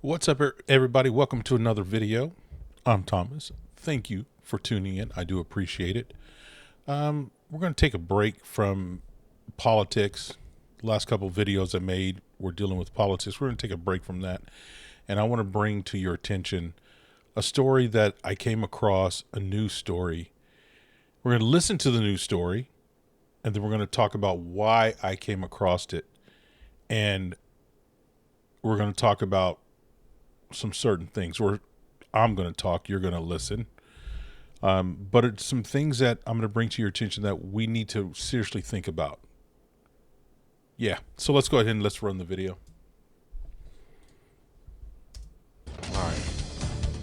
What's up, everybody? Welcome to another video. I'm Thomas. Thank you for tuning in. I do appreciate it. We're going to take a break from politics. The last couple of videos I made were dealing with politics. We're going to take a break from that. And I want to bring to your attention a story that I came across, a news story. We're going to listen to the news story, and then we're going to talk about why I came across it. And we're going to talk about some certain things, or I'm going to talk, you're going to listen. But it's some things that I'm going to bring to your attention that we need to seriously think about. Yeah, so let's go ahead and let's run the video. All right.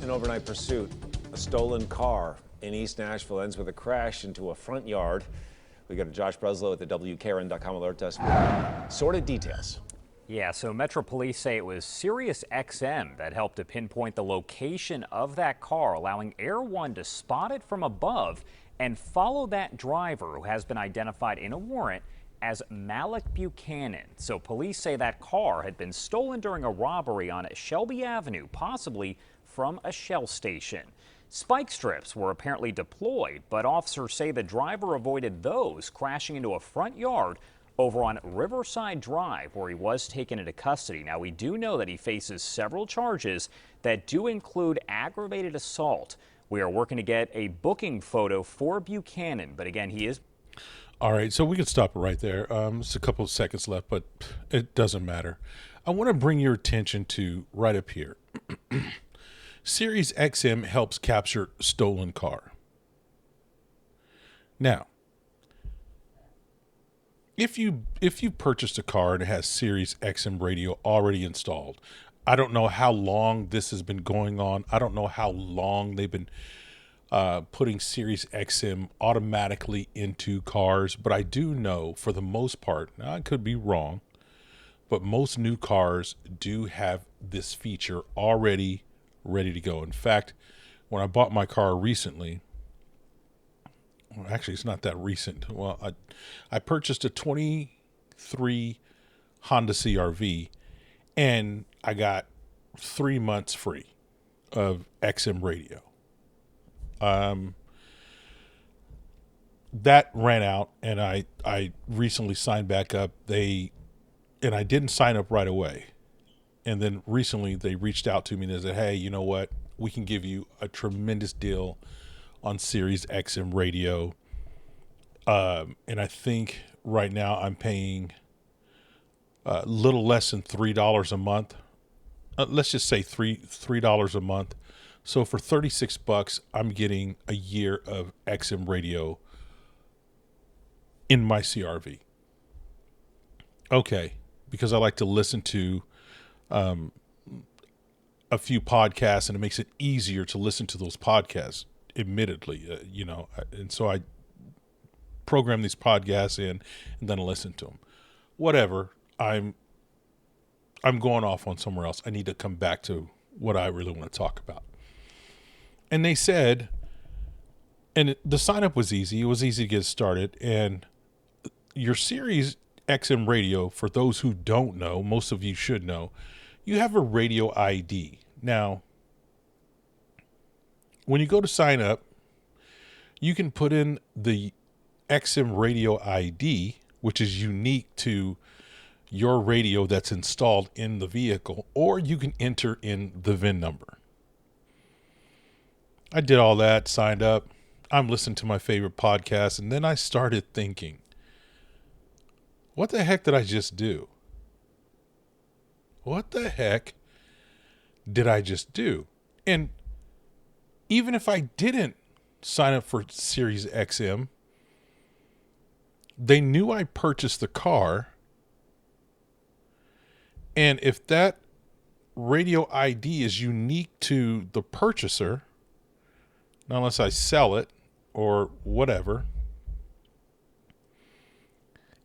An overnight pursuit. A stolen car in East Nashville ends with a crash into a front yard. We got Josh Breslow at the WKRN.com alert desk with sordid details. Yeah, so Metro Police say it was Sirius that helped to pinpoint the location of that car, allowing Air One to spot it from above and follow that driver, who has been identified in a warrant as Malik Buchanan. So police say that car had been stolen during a robbery on Shelby Avenue, possibly from a Shell station. Spike strips were apparently deployed, but officers say the driver avoided those, crashing into a front yard over on Riverside Drive, where he was taken into custody. Now, we do know that he faces several charges that do include aggravated assault. We are working to get a booking photo for Buchanan, but again, he is... All right, so we can stop it right there. It's a couple of seconds left, but it doesn't matter. I want to bring your attention to right up here. Sirius helps capture stolen car. Now, if you purchased a car and it has Sirius radio already installed, I don't know how long this has been going on. I don't know how long they've been putting Sirius automatically into cars, but I do know for the most part, now I could be wrong, but most new cars do have this feature already ready to go. In fact, when I bought my car recently, well, actually, it's not that recent. Well, I purchased a 23 Honda CRV, and I got 3 months free of XM radio. That ran out, and I recently signed back up. And I didn't sign up right away. And then recently they reached out to me and they said, hey, you know what? We can give you a tremendous deal on Sirius radio. And I think right now I'm paying a little less than $3 a month. Let's just say $3 a month. So for $36, I'm getting a year of XM radio in my CRV. Okay, because I like to listen to a few podcasts, and it makes it easier to listen to those podcasts, admittedly, and so I program these podcasts in and then listen to them. Whatever, I'm going off on somewhere else. I need to come back to what I really want to talk about. And they said, and the sign up was easy. It was easy to get started. And your Sirius XM radio, for those who don't know, most of you should know, you have a radio ID. Now, when you go to sign up, you can put in the XM radio ID, which is unique to your radio that's installed in the vehicle, or you can enter in the VIN number. I did all that, signed up. I'm listening to my favorite podcast, and then I started thinking, what the heck did I just do? What the heck did I just do? And even if I didn't sign up for Sirius XM, they knew I purchased the car. And if that radio ID is unique to the purchaser, unless I sell it or whatever,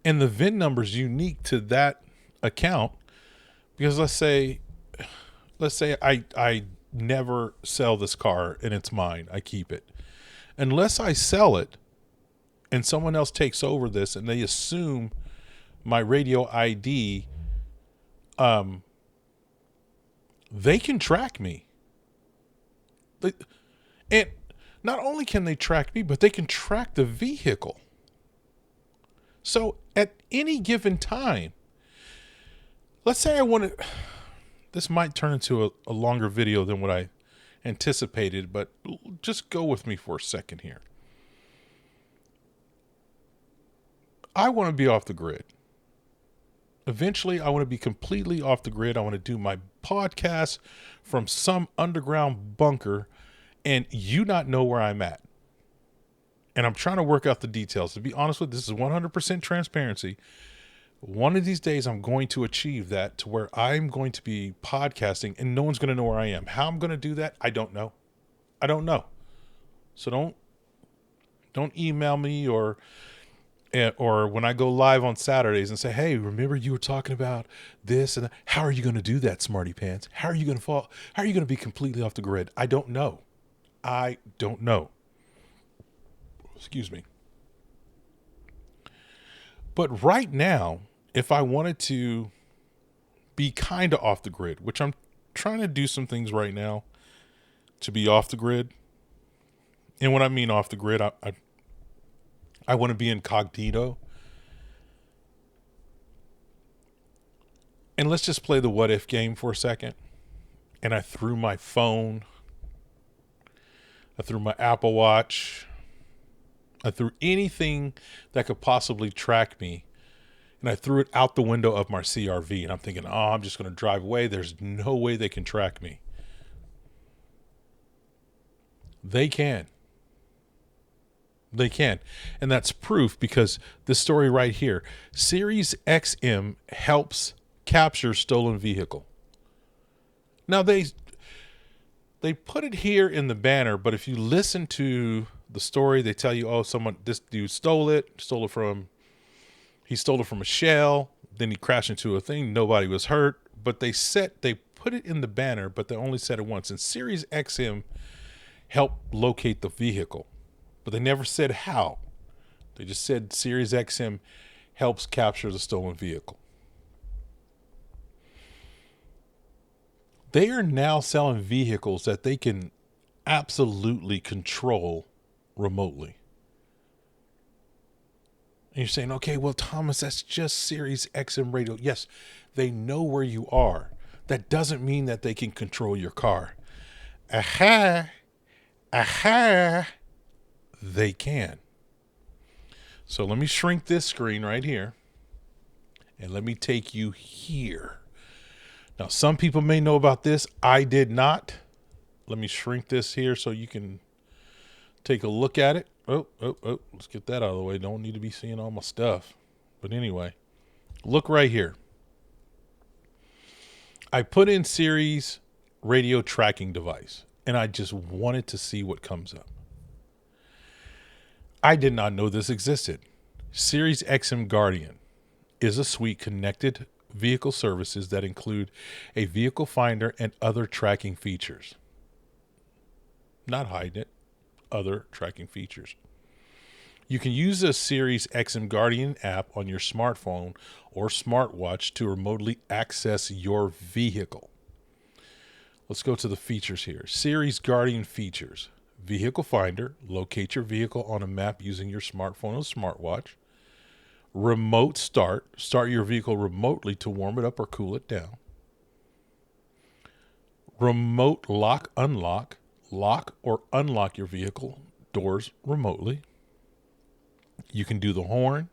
and the VIN number is unique to that account, because let's say I never sell this car and it's mine, I keep it. Unless I sell it and someone else takes over this and they assume my radio ID They can track me. And not only can they track me, but they can track the vehicle. So at any given time, let's say I want to, this might turn into a longer video than what I anticipated, but just go with me for a second here. I want to be off the grid. Eventually, I want to be completely off the grid. I want to do my podcast from some underground bunker and you not know where I'm at. And I'm trying to work out the details. To be honest with you, this is 100% transparency. One of these days, I'm going to achieve that to where I'm going to be podcasting and no one's going to know where I am. How I'm going to do that, I don't know. I don't know. So don't email me or when I go live on Saturdays and say, hey, remember you were talking about this and that. How are you going to do that, smarty pants? How are you going to fall? How are you going to be completely off the grid? I don't know. I don't know. Excuse me. But right now, if I wanted to be kind of off the grid, which I'm trying to do some things right now to be off the grid. And when I mean off the grid, I want to be incognito. And let's just play the what if game for a second. And I threw my phone. I threw my Apple Watch. I threw anything that could possibly track me. And I threw it out the window of my CRV. And I'm thinking, oh, I'm just going to drive away. There's no way they can track me. They can. They can. And that's proof because this story right here, Sirius XM helps capture stolen vehicle. Now they put it here in the banner, but if you listen to the story, they tell you, oh, this dude stole it from a shell. Then he crashed into a thing. Nobody was hurt, but they put it in the banner, but they only said it once. And Sirius XM helped locate the vehicle. But they never said how. They just said Sirius XM helps capture the stolen vehicle. They are now selling vehicles that they can absolutely control remotely. And you're saying, okay, well, Thomas, that's just Sirius XM radio. Yes, they know where you are. That doesn't mean that they can control your car. Aha. They can. So let me shrink this screen right here and let me take you here. Now, some people may know about this. I did not. Let me shrink this here so you can take a look at it. Oh, let's get that out of the way. Don't need to be seeing all my stuff. But anyway, look right here. I put in Sirius radio tracking device and I just wanted to see what comes up. I did not know this existed. Sirius XM Guardian is a suite connected vehicle services that include a vehicle finder and other tracking features. Not hiding it, other tracking features. You can use the Sirius XM Guardian app on your smartphone or smartwatch to remotely access your vehicle. Let's go to the features here. Sirius Guardian features. Vehicle finder, locate your vehicle on a map using your smartphone or smartwatch. Remote start your vehicle remotely to warm it up or cool it down. Remote lock or unlock your vehicle doors remotely. You can do the horn.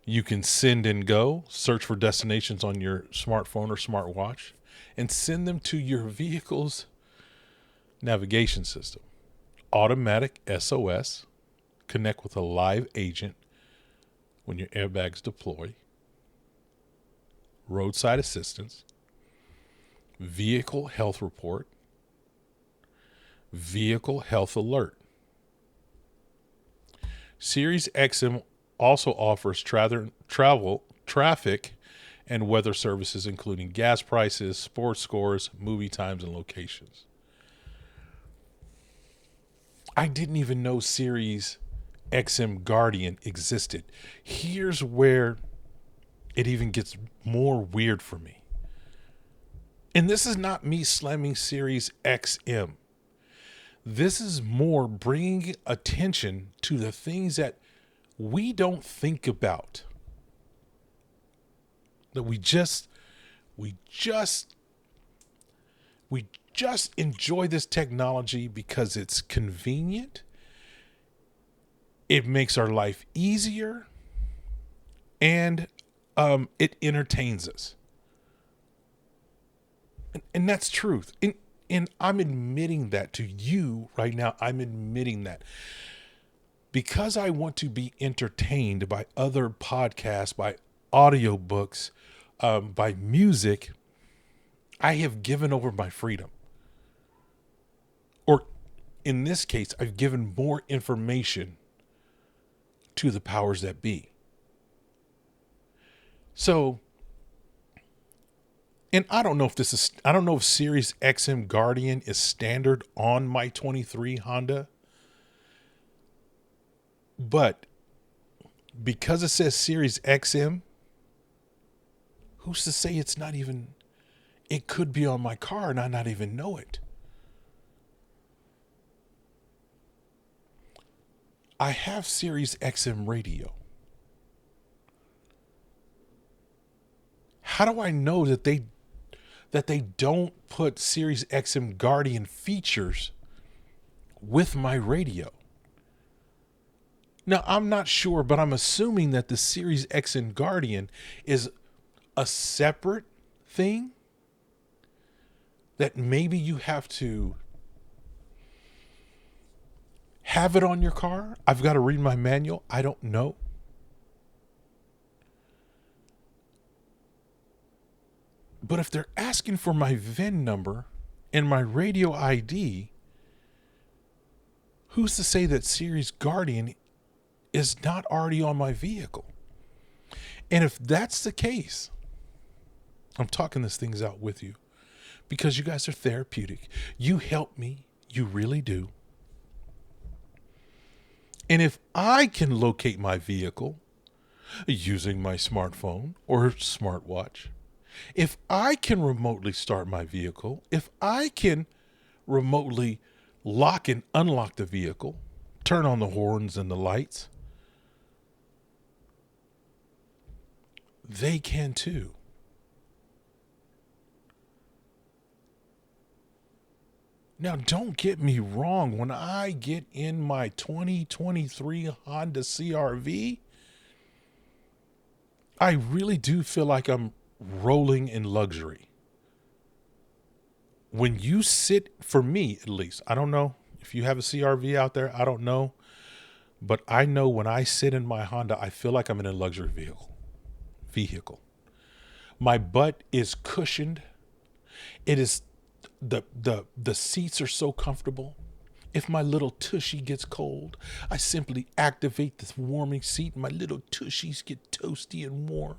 You can send and go, search for destinations on your smartphone or smartwatch, and send them to your vehicle's navigation system. Automatic SOS, connect with a live agent when your airbags deploy. Roadside assistance. Vehicle health report. Vehicle health alert. Sirius XM also offers traffic and weather services, including gas prices, sports scores, movie times, and locations. I didn't even know Sirius XM Guardian existed. Here's where it even gets more weird for me. And this is not me slamming Sirius XM. This is more bringing attention to the things that we don't think about. That we just enjoy this technology because it's convenient. It makes our life easier, and it entertains us. And that's truth. And I'm admitting that to you right now. I'm admitting that because I want to be entertained by other podcasts, by audiobooks, by music. I have given over my freedom. Or in this case, I've given more information to the powers that be. So, and I don't know if Sirius XM Guardian is standard on my 23 Honda. But because it says Sirius XM, who's to say it could be on my car and I not even know it? I have Sirius XM radio. How do I know that they don't put Sirius XM Guardian features with my radio? Now, I'm not sure, but I'm assuming that the Sirius XM Guardian is a separate thing that maybe you have to have it on your car. I've got to read my manual. I don't know. But if they're asking for my VIN number and my radio ID, who's to say that Sirius Guardian is not already on my vehicle? And if that's the case, I'm talking these things out with you because you guys are therapeutic. You help me. You really do. And if I can locate my vehicle using my smartphone or smartwatch, if I can remotely start my vehicle, if I can remotely lock and unlock the vehicle, turn on the horns and the lights, they can too. Now, don't get me wrong. When I get in my 2023 Honda CR-V, I really do feel like I'm rolling in luxury. When you sit, for me at least, I don't know if you have a CR-V out there, I don't know. But I know when I sit in my Honda, I feel like I'm in a luxury vehicle. My butt is cushioned. It is the seats are so comfortable. If my little tushy gets cold, I simply activate this warming seat and my little tushies get toasty and warm.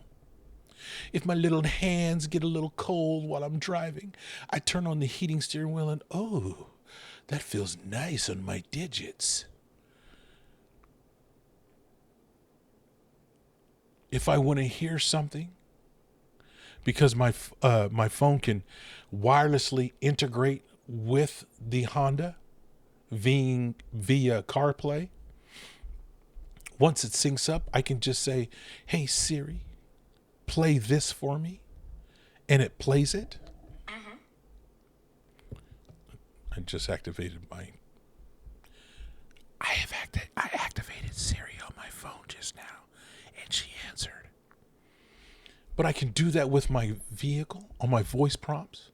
If my little hands get a little cold while I'm driving, I turn on the heating steering wheel and oh, that feels nice on my digits. If I want to hear something, because my phone can wirelessly integrate with the Honda via CarPlay. Once it syncs up, I can just say, "Hey Siri, play this for me," and it plays it. I just activated my. I activated Siri on my phone just now, and she answered. But I can do that with my vehicle on my voice prompts.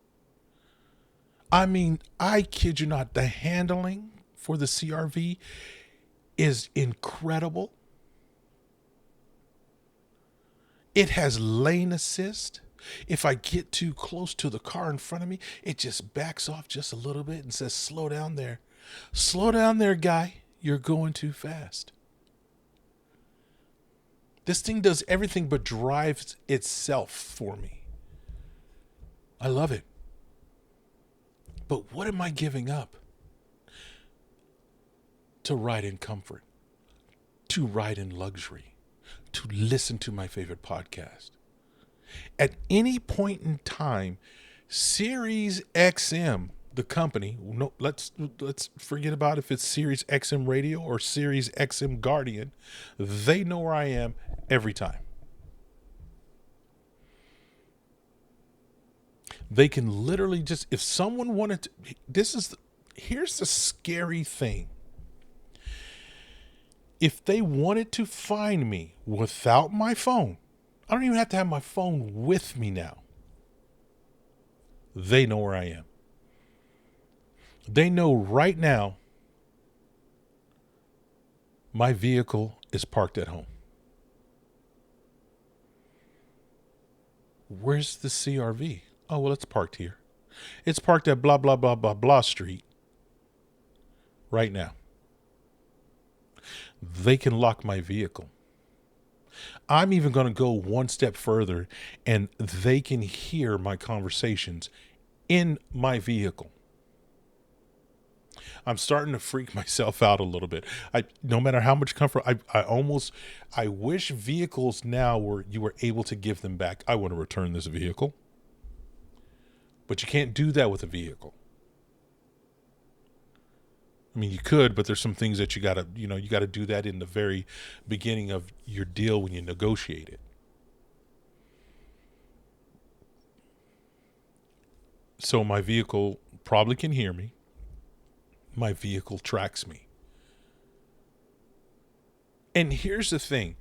I mean, I kid you not, the handling for the CR-V is incredible. It has lane assist. If I get too close to the car in front of me, it just backs off just a little bit and says, slow down there. Slow down there, guy. You're going too fast. This thing does everything but drives itself for me. I love it. But what am I giving up? To ride in comfort, to ride in luxury, to listen to my favorite podcast. At any point in time, Sirius XM, the company, no, let's forget about if it's Sirius XM Radio or Sirius XM Guardian. They know where I am every time. They can literally just, if someone wanted to, here's the scary thing. If they wanted to find me without my phone, I don't even have to have my phone with me now. They know where I am. They know right now my vehicle is parked at home. Where's the CRV? Oh, well, it's parked here. It's parked at blah, blah, blah, blah, blah street right now. They can lock my vehicle. I'm even going to go one step further, and they can hear my conversations in my vehicle. I'm starting to freak myself out a little bit. No matter how much comfort, I wish vehicles now you were able to give them back. I want to return this vehicle, but you can't do that with a vehicle. I mean, you could, but there's some things that you got to do that in the very beginning of your deal when you negotiate it. So my vehicle probably can hear me. My vehicle tracks me. And here's the thing.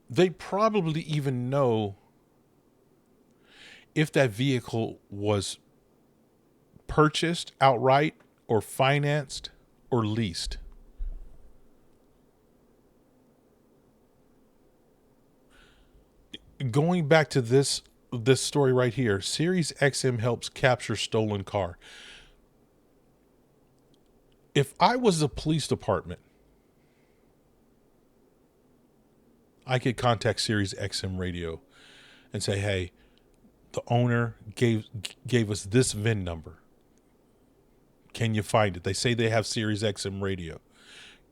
They probably even know if that vehicle was purchased outright or financed or leased. Going back to this story right here, Sirius XM helps capture stolen car. If I was the police department, I could contact Sirius XM Radio and say, hey, the owner gave us this VIN number. Can you find it? They say they have Sirius XM Radio.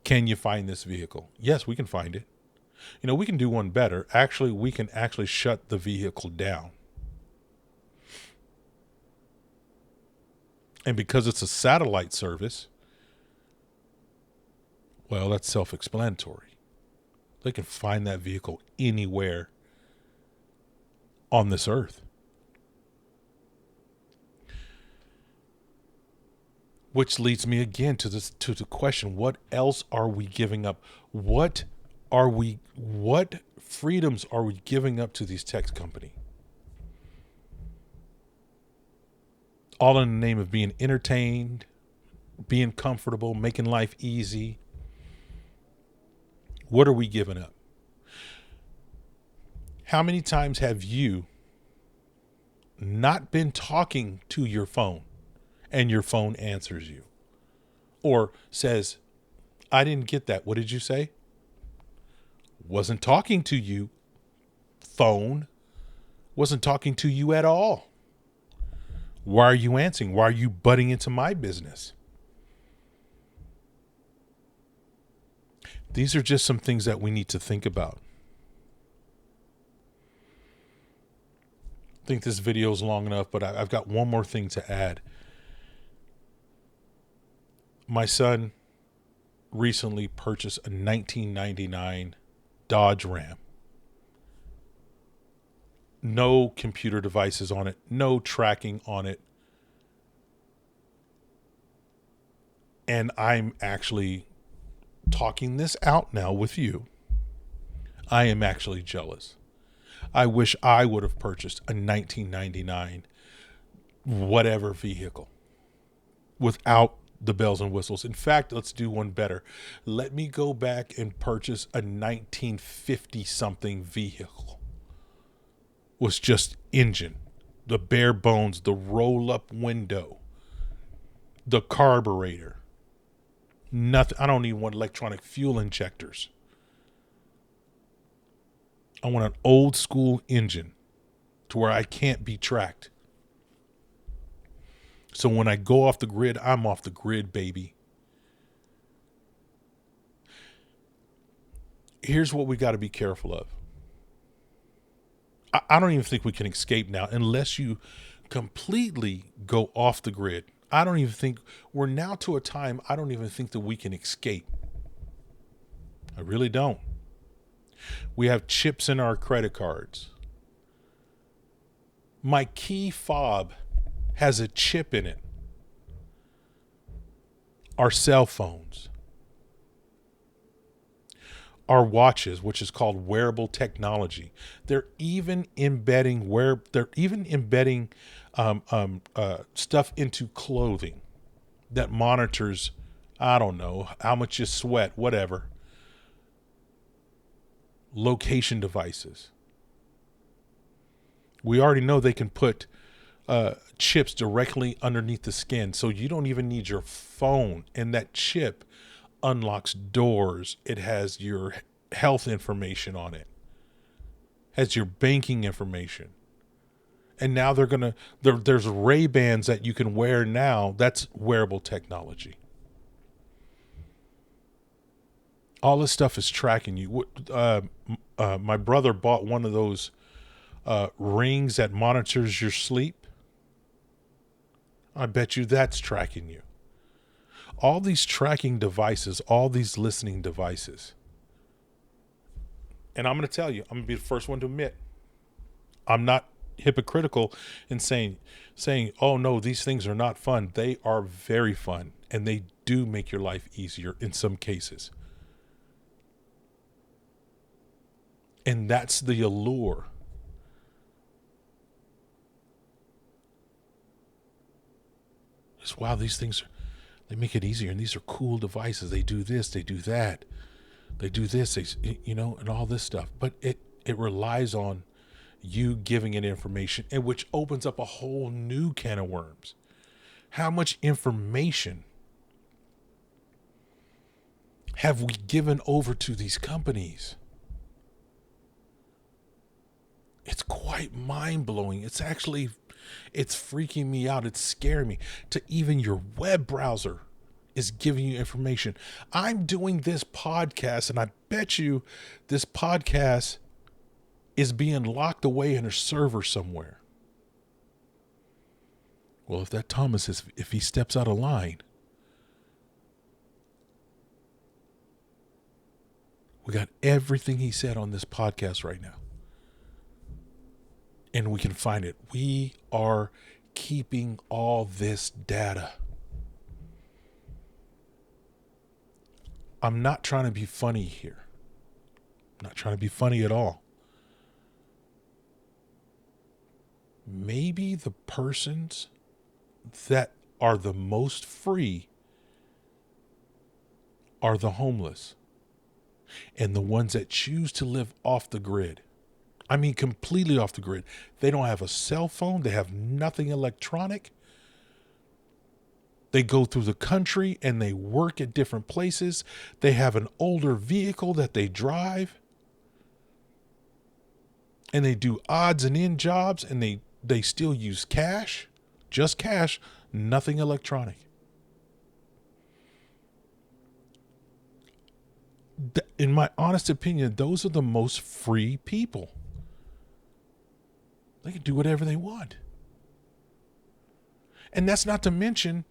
Can you find this vehicle? Yes, we can find it. You know, we can do one better. Actually, we can actually shut the vehicle down. And because it's a satellite service, well, that's self-explanatory. They can find that vehicle anywhere on this earth. Which leads me again to the question, what else are we giving up? What freedoms are we giving up to these tech companies? All in the name of being entertained, being comfortable, making life easy. What are we giving up? How many times have you not been talking to your phone and your phone answers you or says, I didn't get that. What did you say? Wasn't talking to you, phone. Wasn't talking to you at all. Why are you answering? Why are you butting into my business? These are just some things that we need to think about. I think this video is long enough, but I've got one more thing to add. My son recently purchased a 1999 Dodge Ram. No computer devices on it, no tracking on it. And I'm actually talking this out now with you. I am actually jealous. I wish I would have purchased a 1999 whatever vehicle without the bells and whistles. In fact, let's do one better. Let me go back and purchase a 1950 something vehicle. Was just engine, the bare bones, the roll up window, the carburetor. Nothing. I don't even want electronic fuel injectors. I want an old school engine to where I can't be tracked. So when I go off the grid, I'm off the grid, baby. Here's what we got to be careful of. I don't even think we can escape now unless you completely go off the grid. I don't even think we're now to a time I don't even think that we can escape. I really don't. We have chips in our credit cards. My key fob has a chip in it. Our cell phones, our watches, which is called wearable technology. They're even embedding stuff into clothing that monitors, I don't know, how much you sweat, whatever. Location devices. We already know they can put chips directly underneath the skin, so you don't even need your phone, and that chip unlocks doors. It has your health information on it, has your banking information. And now there's Ray-Bans that you can wear now. That's wearable technology. All this stuff is tracking you. My brother bought one of those rings that monitors your sleep. I bet you that's tracking you. All these tracking devices, all these listening devices. And I'm going to tell you, I'm going to be the first one to admit, I'm not hypocritical in saying, oh no, these things are not fun. They are very fun, and they do make your life easier in some cases. And that's the allure. It's, wow, these things, they make it easier, and these are cool devices. They do this, they do that. They do this, and all this stuff. But it relies on you giving it information, and which opens up a whole new can of worms. How much information have we given over to these companies? It's quite mind-blowing. It's freaking me out. It's scaring me. To even your web browser is giving you information. I'm doing this podcast, and I bet you this podcast is being locked away in a server somewhere. Well, if that Thomas if he steps out of line, we got everything he said on this podcast right now. And we can find it. We are keeping all this data. I'm not trying to be funny here. I'm not trying to be funny at all. Maybe the persons that are the most free are the homeless and the ones that choose to live off the grid. I mean, completely off the grid. They don't have a cell phone. They have nothing electronic. They go through the country and they work at different places. They have an older vehicle that they drive. And they do odds and end jobs, and they still use cash, just cash, nothing electronic. In my honest opinion, those are the most free people. They can do whatever they want. And that's not to mention,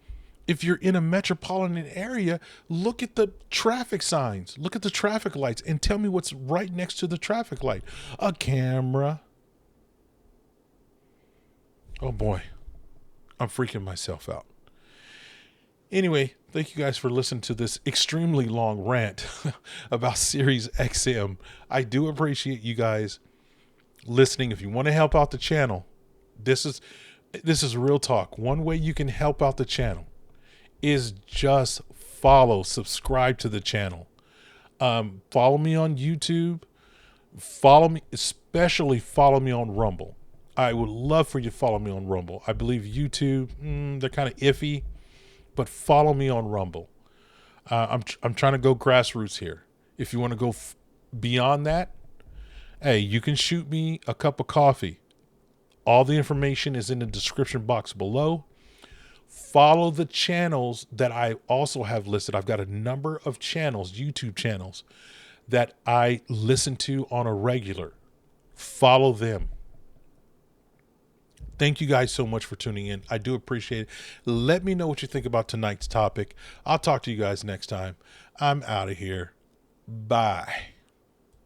if you're in a metropolitan area, look at the traffic signs. Look at the traffic lights and tell me what's right next to the traffic light. A camera. Oh boy, I'm freaking myself out. Anyway, thank you guys for listening to this extremely long rant about Sirius XM. I do appreciate you guys listening. If you want to help out the channel, this is real talk. One way you can help out the channel is just subscribe to the channel. Follow me on YouTube. Especially follow me on Rumble. I would love for you to follow me on Rumble. I believe YouTube, they're kind of iffy, but follow me on Rumble. I'm trying to go grassroots here. If you want to go beyond that, hey, you can shoot me a cup of coffee. All the information is in the description box below. Follow the channels that I also have listed. I've got a number of channels, YouTube channels, that I listen to on a regular. Follow them. Thank you guys so much for tuning in. I do appreciate it. Let me know what you think about tonight's topic. I'll talk to you guys next time. I'm out of here. Bye.